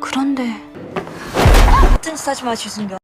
그런데 하지 주승경।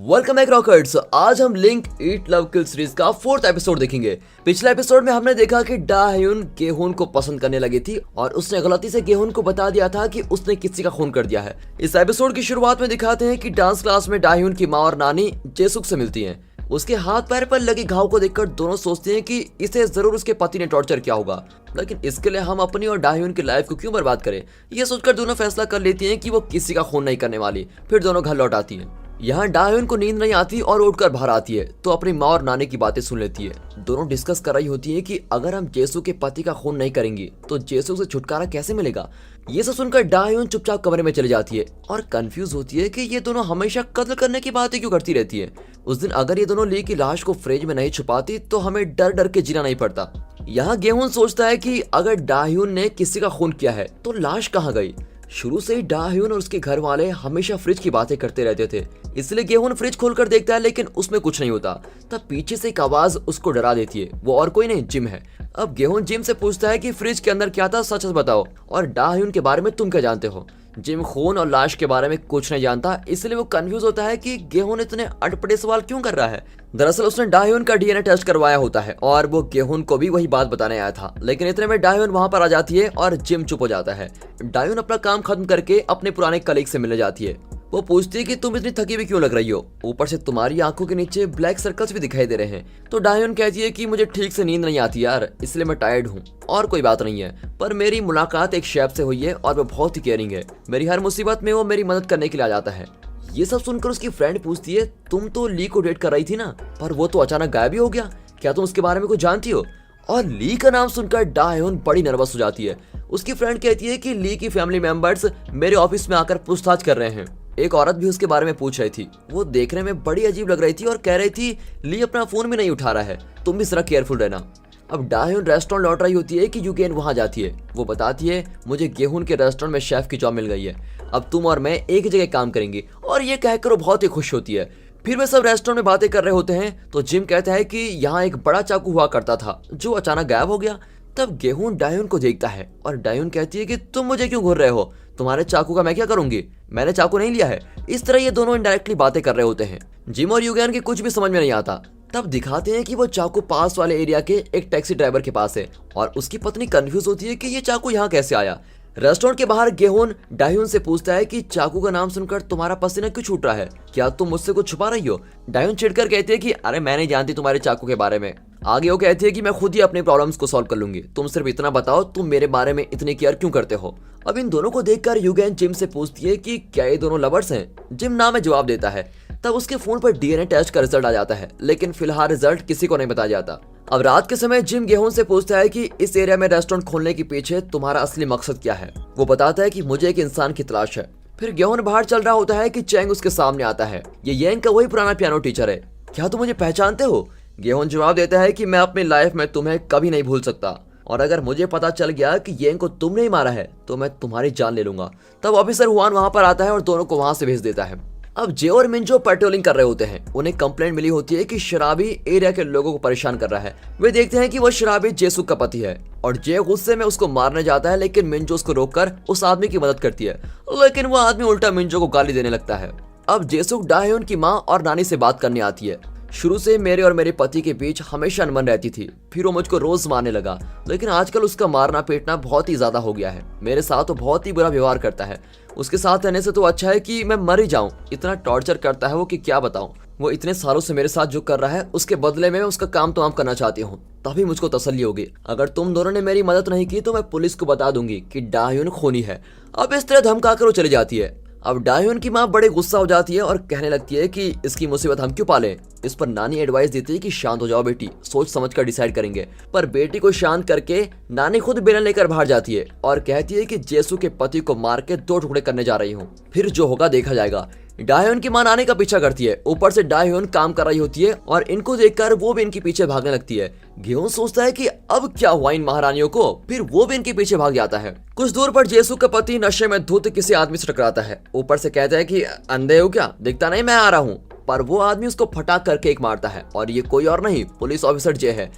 Welcome back रॉकर्ट्स। आज हम लिंक ईट लव किल सीरीज का 4th एपिसोड देखेंगे। पिछले एपिसोड में हमने देखा कि डा-hyun गेहून को पसंद करने लगी थी और उसने गलती से गेहून को बता दिया था कि उसने किसी का खून कर दिया है। इस एपिसोड की शुरुआत में दिखाते हैं कि डांस क्लास में डा-hyun की माँ और नानी जेसुक से मिलती हैं। उसके हाथ पैर पर लगी घाव को देखकर दोनों सोचते हैं कि इसे जरूर उसके पति ने टॉर्चर किया होगा, लेकिन इसके लिए हम अपनी और डा-hyun की लाइफ को क्यों बर्बाद करें। ये सोचकर दोनों फैसला कर लेती हैं कि वो किसी का खून नहीं करने वाली। फिर दोनों घर लौट आती हैं। यहाँ डा-hyun को नींद नहीं आती और उठकर बाहर आती है तो अपनी माँ और नानी की बातें सुन लेती है। दोनों डिस्कस कर रही होती है कि अगर हम जेसु के पति का खून नहीं करेंगे तो जेसु से छुटकारा कैसे मिलेगा। ये सब सुनकर डा-hyun चुपचाप कमरे में चली जाती है और कंफ्यूज होती है कि ये दोनों हमेशा कत्ल करने की बातें क्यों करती रहती है। उस दिन अगर ये दोनों ली की लाश को फ्रिज में नहीं छुपाती तो हमें डर डर के जीना नहीं पड़ता। यहाँ गेहून सोचता है कि अगर डा-hyun ने किसी का खून किया है तो लाश कहाँ गई। शुरू से ही डा-hyun और उसके घर वाले हमेशा फ्रिज की बातें करते रहते थे, इसलिए गेहून फ्रिज खोलकर देखता है लेकिन उसमें कुछ नहीं होता। तब पीछे से एक आवाज उसको डरा देती है। वो और कोई नहीं, जिम है। अब गेहून जिम से पूछता है कि फ्रिज के अंदर क्या था, सच सच बताओ, और डा-hyun के बारे में तुम क्या जानते हो। जिम खून और लाश के बारे में कुछ नहीं जानता, इसलिए वो कंफ्यूज होता है कि गेहून इतने अटपटे सवाल क्यों कर रहा है। दरअसल उसने डा-hyun का डीएनए टेस्ट करवाया होता है और वो गेहून को भी वही बात बताने आया था, लेकिन इतने में डा-hyun वहां पर आ जाती है और जिम चुप हो जाता है। डा-hyun अपना काम खत्म करके अपने पुराने कलीग से मिलने जाती है। वो पूछती है कि तुम इतनी थकी हुई क्यों लग रही हो, ऊपर से तुम्हारी आंखों के नीचे ब्लैक सर्कल्स भी दिखाई दे रहे हैं। तो डा-hyun कहती है कि मुझे ठीक से नींद नहीं आती यार, इसलिए मैं टायर्ड हूँ और कोई बात नहीं है, पर मेरी मुलाकात एक शेफ से हुई है और वो बहुत ही केयरिंग है। मेरी हर मुसीबत में वो मेरी मदद करने के लिए आ जाता है। ये सब सुनकर उसकी फ्रेंड पूछती है तुम तो ली को डेट कर रही थी ना, पर वो तो अचानक गायब ही हो गया, क्या तुम उसके बारे में कुछ जानती हो। और ली का नाम सुनकर डा-hyun बड़ी नर्वस हो जाती है। उसकी फ्रेंड कहती है कि ली की फैमिली मेंबर्स मेरे ऑफिस में आकर पूछताछ कर रहे हैं। एक औरत भी उसके बारे में पूछ रही थी। वो देखने में बड़ी अजीब लग रही थी और कह रही थी ली अपना फोन भी नहीं उठा रहा है, तुम भी जरा केयरफुल रहना। अब डा-hyun रेस्टोरेंट लौट रही होती है कि यूकेन वहां जाती है। वो बताती है मुझे गेहून के रेस्टोरेंट में शेफ की जॉब मिल गई है, अब तुम और मैं एक जगह काम करेंगे, और ये कहकर वो बहुत ही खुश होती है। फिर वे सब रेस्टोरेंट में बातें कर रहे होते हैं तो जिम कहता है कि यहाँ एक बड़ा चाकू हुआ करता था जो अचानक गायब हो गया। तब गेहून डा-hyun को देखता है और डा-hyun कहती है कि तुम मुझे क्यों घूर रहे हो, तुम्हारे चाकू का मैं क्या करूंगी, मैंने चाकू नहीं लिया है। इस तरह ये दोनों इनडायरेक्टली बातें कर रहे होते हैं। जिम और यूगेन के कुछ भी समझ में नहीं आता। तब दिखाते हैं कि वो चाकू पास वाले एरिया के एक टैक्सी ड्राइवर के पास है और उसकी पत्नी कंफ्यूज होती है कि ये चाकू यहाँ कैसे आया। रेस्टोरेंट के बाहर गेहून डा-hyun से पूछता है कि चाकू का नाम सुनकर तुम्हारा पसीना क्यों छूट रहा है, क्या तुम मुझसे कुछ छुपा रही हो। डा-hyun चिढ़कर कहती है कि अरे मैं नहीं जानती तुम्हारे चाकू के बारे में। आगे वो कहती है कि मैं खुद ही अपने प्रॉब्लम्स को सॉल्व कर लूंगी, तुम सिर्फ इतना बताओ तुम मेरे बारे में इतनी केयर क्यों करते हो। अब इन दोनों को देखकर यूगेन जिम से पूछती है कि क्या ये दोनों लवर्स हैं। जिम ना में जवाब देता है। तब उसके फोन पर डीएनए टेस्ट का रिजल्ट आ जाता है, लेकिन फिलहाल रिजल्ट किसी को नहीं बताया जाता। अब रात के समय जिम गेहून से पूछता है कि इस एरिया में रेस्टोरेंट खोलने के पीछे तुम्हारा असली मकसद क्या है। वो बताता है कि मुझे एक इंसान की तलाश है। फिर गेहून बाहर चल रहा होता है कि चैंग उसके सामने आता है। ये येंग का वही पुराना पियानो टीचर है। क्या तुम मुझे पहचानते हो। गेहून जवाब देता है कि मैं अपनी लाइफ में तुम्हें कभी नहीं भूल सकता, और अगर मुझे पता चल गया कि येंग को तुमने ही मारा है तो मैं तुम्हारी जान ले लूंगा। तब ऑफिसर हुआन वहां पर आता है और दोनों को वहां से भेज देता है। अब जे और मिंजो पेट्रोलिंग कर रहे होते हैं। उन्हें कंप्लेंट मिली होती है कि शराबी एरिया के लोगों को परेशान कर रहा है। वे देखते हैं कि वो शराबी जेसुक का पति है और जे गुस्से में उसको मारने जाता है, लेकिन मिंजो उसको रोककर उस आदमी की मदद करती है, लेकिन वो आदमी उल्टा मिंजो को गाली देने लगता है। अब जेसुक डा-hyun की माँ और नानी से बात करने आती है। शुरू से मेरे और मेरे पति के बीच हमेशा अनबन रहती थी, फिर वो मुझको रोज मारने लगा, लेकिन आजकल उसका मारना पीटना बहुत ही ज्यादा हो गया है। मेरे साथ वो बहुत ही बुरा व्यवहार करता है। उसके साथ रहने से तो अच्छा है कि मैं मर ही जाऊं। इतना टॉर्चर करता है वो कि क्या बताऊं। वो इतने सालों से मेरे साथ जो कर रहा है उसके बदले में उसका काम तमाम करना चाहती हूँ, तभी मुझको तसल्ली होगी। अगर तुम दोनों ने मेरी मदद नहीं की तो मैं पुलिस को बता दूंगी कि डा-hyun खूनी है। अब इस तरह धमकाकर वो चली जाती है। अब डा-hyun की माँ बड़े गुस्सा हो जाती है और कहने लगती है कि इसकी मुसीबत हम क्यों पालें। इस पर नानी एडवाइस देती है कि शांत हो जाओ बेटी, सोच समझ कर डिसाइड करेंगे। पर बेटी को शांत करके नानी खुद बेलन लेकर बाहर जाती है और कहती है कि जेसु के पति को मार के 2 टुकड़े करने जा रही हूँ, फिर जो होगा देखा जाएगा। डा-hyun की मां नानी का पीछा करती है। ऊपर से डा-hyun काम कर रही होती है और इनको देखकर वो भी इनके पीछे भागने लगती है। गेहूं सोचता है कि अब क्या हुआ इन महारानियों को, फिर वो भी इनके पीछे भाग जाता है। कुछ दूर पर जेसु का पति नशे में धुत किसी आदमी से टकराता है। ऊपर से कहता है कि अंधे हो क्या, दिखता नहीं मैं आ रहा हूँ। पर वो आदमी उसको फटाक करके एक मारता है और ये कोई और नहीं पुलिस ऑफिसर जे है।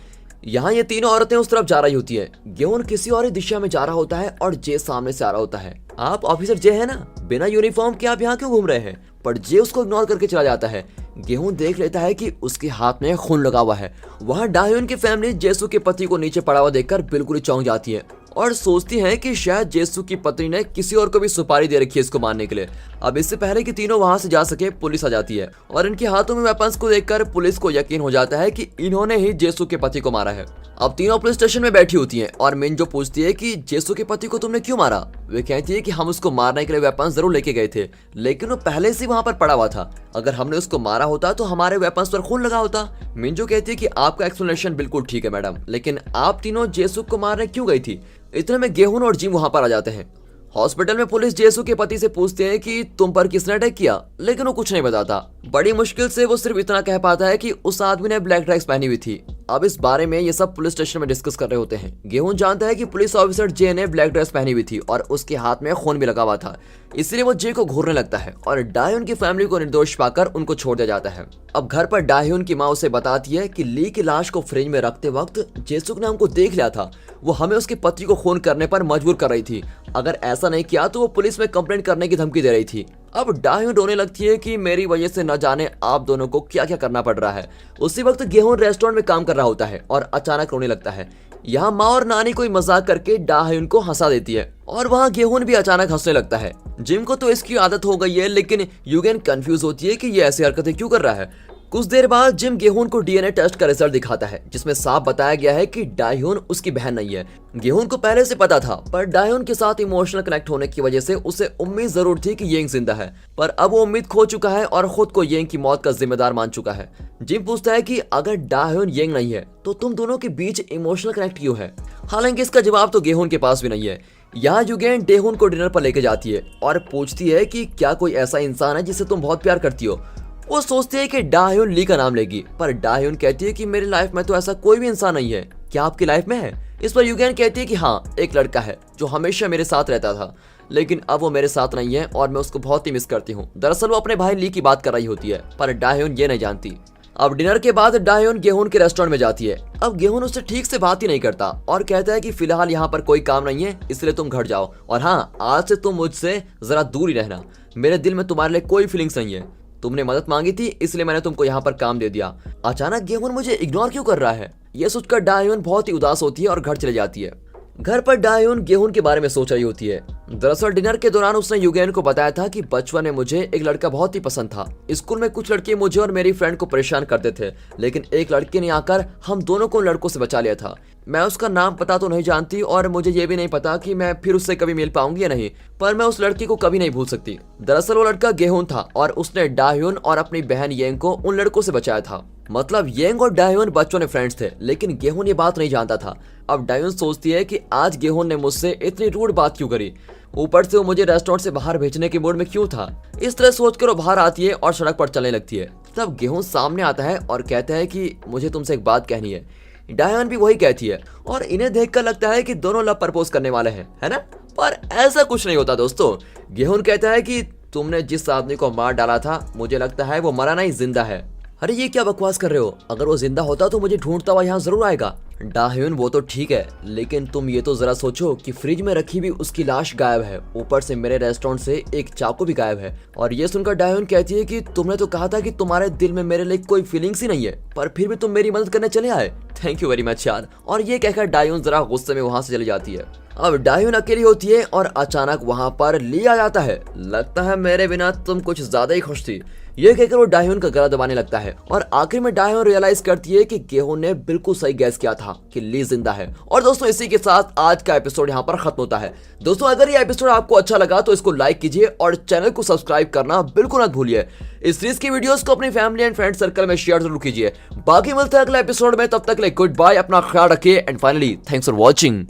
यहाँ ये तीनों औरतें उस तरफ जा रही होती है। गेहून किसी और ही दिशा में जा रहा होता है और जे सामने से आ रहा होता है। आप ऑफिसर जे है ना, बिना यूनिफॉर्म के आप यहाँ क्यों घूम रहे हैं? पर जे उसको इग्नोर करके चला जाता है। गेहूं देख लेता है कि उसके हाथ में खून लगा हुआ है। वहाँ डाह्यून की फैमिली जेसु के पति को नीचे पड़ा हुआ देखकर बिल्कुल ही चौंक जाती है और सोचती है कि शायद जेसु की पत्नी ने किसी और को भी सुपारी दे रखी है इसको मारने के लिए। अब इससे पहले कि तीनों वहां से जा सके, पुलिस आ जाती है और इनके हाथों में वेपन्स को देखकर पुलिस को यकीन हो जाता है कि इन्होंने ही जेसु के पति को मारा है। अब तीनों पुलिस स्टेशन में बैठी होती हैं और मिंजो पूछती है कि जेसु के पति को तुमने क्यों मारा? वे कहती है कि हम उसको मारने के लिए वेपन्स जरूर लेके गए थे, लेकिन वो पहले से वहां पर पड़ा हुआ था। अगर हमने उसको मारा होता तो हमारे वेपन्स पर खून लगा होता। मिंजो कहती है कि आपका एक्सप्लेनेशन बिल्कुल ठीक है मैडम, लेकिन आप तीनों जेसु को मारने क्यों गई थी? इतने में गेहून और जिम वहां पर आ जाते हैं। हॉस्पिटल में पुलिस जेसु के पति से पूछते हैं कि तुम पर किसने अटैक किया, लेकिन वो कुछ नहीं बताता। बड़ी मुश्किल से वो सिर्फ इतना कह पाता है कि उस आदमी ने ब्लैक ड्रेस पहनी हुई थी। अब इस बारे में ये सब पुलिस स्टेशन में डिस्कस कर रहे होते हैं। गेहूं जानता है कि पुलिस ऑफिसर जे ने ब्लैक ड्रेस पहनी हुई थी और उसके हाथ में खून भी लगा हुआ था, इसलिए वो जे को घूरने लगता है और डाह्यून की फैमिली को निर्दोष पाकर उनको छोड़ दिया जाता है। अब घर पर डाह्यून की माँ उसे बताती है कि ली की लाश को फ्रिज में रखते वक्त जेसुक ने हमको देख लिया था। वो हमें उसके पति को खून करने पर मजबूर कर रही थी। अगर ऐसा नहीं किया तो वो पुलिस में कंप्लेंट करने की धमकी दे रही थी। अब डाह्यून रोने लगती है कि मेरी वजह से न जाने आप दोनों को क्या क्या करना पड़ रहा है। उसी वक्त गेहूं रेस्टोरेंट में काम कर रहा होता है और अचानक रोने लगता है। यहाँ माँ और नानी कोई मजाक करके डाह्यून को हंसा देती है और वहाँ गेहून भी अचानक हंसने लगता है। जिम को तो इसकी आदत हो गई है, लेकिन युगेन कंफ्यूज होती है कि ये ऐसी हरकतें क्यों कर रहा है। कुछ देर बाद जिम गेहून को डीएनए टेस्ट का रिजल्ट दिखाता है, जिसमें साफ बताया गया है कि डाह्यून उसकी बहन नहीं है। गेहून को पहले से पता था, पर डाह्यून के साथ इमोशनल कनेक्ट होने की वजह से उसे उम्मीद जरूर थी कि येंग जिंदा है, पर अब वो उम्मीद खो चुका है और खुद को येंग की मौत का जिम्मेदार मान चुका है। जिम पूछता है कि अगर डाह्यून येंग नहीं है तो तुम दोनों के बीच इमोशनल कनेक्ट क्यों है? हालांकि इसका जवाब तो गेहून के पास भी नहीं है। यहाँ युगेन डेहून को डिनर पर लेके जाती है और पूछती है कि क्या कोई ऐसा इंसान है जिससे तुम बहुत प्यार करती हो। वो सोचती है कि डाह्यून ली का नाम लेगी, पर डाह्यून कहती है कि मेरी लाइफ में तो ऐसा कोई भी इंसान नहीं है, क्या आपकी लाइफ में है? इस पर युगेन कहती है कि हाँ, एक लड़का है जो हमेशा मेरे साथ रहता था, लेकिन अब वो मेरे साथ नहीं है और मैं उसको बहुत ही मिस करती हूँ। दरअसल वो अपने भाई ली की बात कर रही होती है, पर डाह्यून ये नहीं जानती। अब डिनर के बाद डाह्यून गेहून के रेस्टोरेंट में जाती है। अब गेहून उससे ठीक से बात ही नहीं करता और कहता है कि फिलहाल यहाँ पर कोई काम नहीं है, इसलिए तुम घर जाओ, और हाँ, आज से तुम मुझसे जरा दूर ही रहना। मेरे दिल में तुम्हारे लिए कोई फीलिंग्स नहीं है। तुमने मदद मांगी थी, इसलिए मैंने तुमको यहाँ पर काम दे दिया। अचानक गेहून मुझे इग्नोर क्यों कर रहा है? यह सोचकर डाह्यून बहुत ही उदास होती है और घर चले जाती है। घर पर डाह्यून गेहून के बारे में सोच रही होती है। दरअसल डिनर के दौरान उसने युगेन को बताया था कि बचपन में मुझे एक लड़का बहुत ही पसंद था। स्कूल में कुछ लड़के मुझे और मेरी फ्रेंड को परेशान करते थे, लेकिन एक लड़के ने आकर हम दोनों को लड़कों से बचा लिया था। मैं उसका नाम पता तो नहीं जानती और मुझे ये भी नहीं पता कि मैं फिर उससे कभी मिल पाऊंगी या नहीं, पर मैं उस लड़की को कभी नहीं भूल सकती। दरअसल वो लड़का गेहून था और उसने डाह्यून और अपनी बहन येंग को उन लड़कों से बचाया था। मतलब येंग और डाह्यून बच्चों में फ्रेंड्स थे, लेकिन गेहून ये बात नहीं जानता था। अब डाह्यून सोचती है कि आज गेहून ने मुझसे इतनी रूड बात क्यों करी, ऊपर से वो मुझे रेस्टोरेंट से बाहर भेजने के मूड में क्यों था। इस तरह सोचकर वो बाहर आती है और सड़क पर चलने लगती है। तब गेहून सामने आता है और कहता है कि मुझे तुमसे एक बात कहनी है। डाह्यून भी वही कहती है और इन्हें देखकर लगता है कि दोनों लव प्रपोज करने वाले हैं, है ना? पर ऐसा कुछ नहीं होता दोस्तों। गेहून कहता है कि तुमने जिस आदमी को मार डाला था, मुझे लगता है वो मरा नहीं, जिंदा है। अरे ये क्या बकवास कर रहे हो? अगर वो जिंदा होता तो मुझे ढूंढता हुआ यहाँ जरूर आएगा। डाह्यून वो तो ठीक है, लेकिन तुम ये तो जरा सोचो कि फ्रिज में रखी हुई उसकी लाश गायब है, ऊपर से मेरे रेस्टोरेंट से एक चाकू भी गायब है। और ये सुनकर डाह्यून कहती है कि तुमने तो कहा था कि तुम्हारे दिल में मेरे लिए कोई फीलिंग्स ही नहीं है, पर फिर भी तुम मेरी मदद करने चले आए। थैंक यू वेरी मच यार। और ये कहकर डाह्यून जरा गुस्से में वहां से चली जाती है। अब डाह्यून अकेली होती है और अचानक वहां पर ली आ जाता है। लगता है मेरे बिना तुम कुछ ज्यादा ही खुश थी, ये कहकर वो डाह्यून का गला दबाने लगता है। और आखिर में डाह्यून रियलाइज करती है कि गेहून ने बिल्कुल सही गैस किया था कि ली जिंदा है। और दोस्तों इसी के साथ आज का एपिसोड यहाँ पर खत्म होता है। दोस्तों अगर ये एपिसोड आपको अच्छा लगा तो इसको लाइक कीजिए और चैनल को सब्सक्राइब करना बिल्कुल मत भूलिए। इस सीरीज की वीडियोस को अपनी फैमिली एंड फ्रेंड सर्कल में शेयर जरूर कीजिए। बाकी मिलते हैं अगले एपिसोड में, तब तक के लिए गुड बाय, अपना ख्याल रखिए and finally thanks for watching.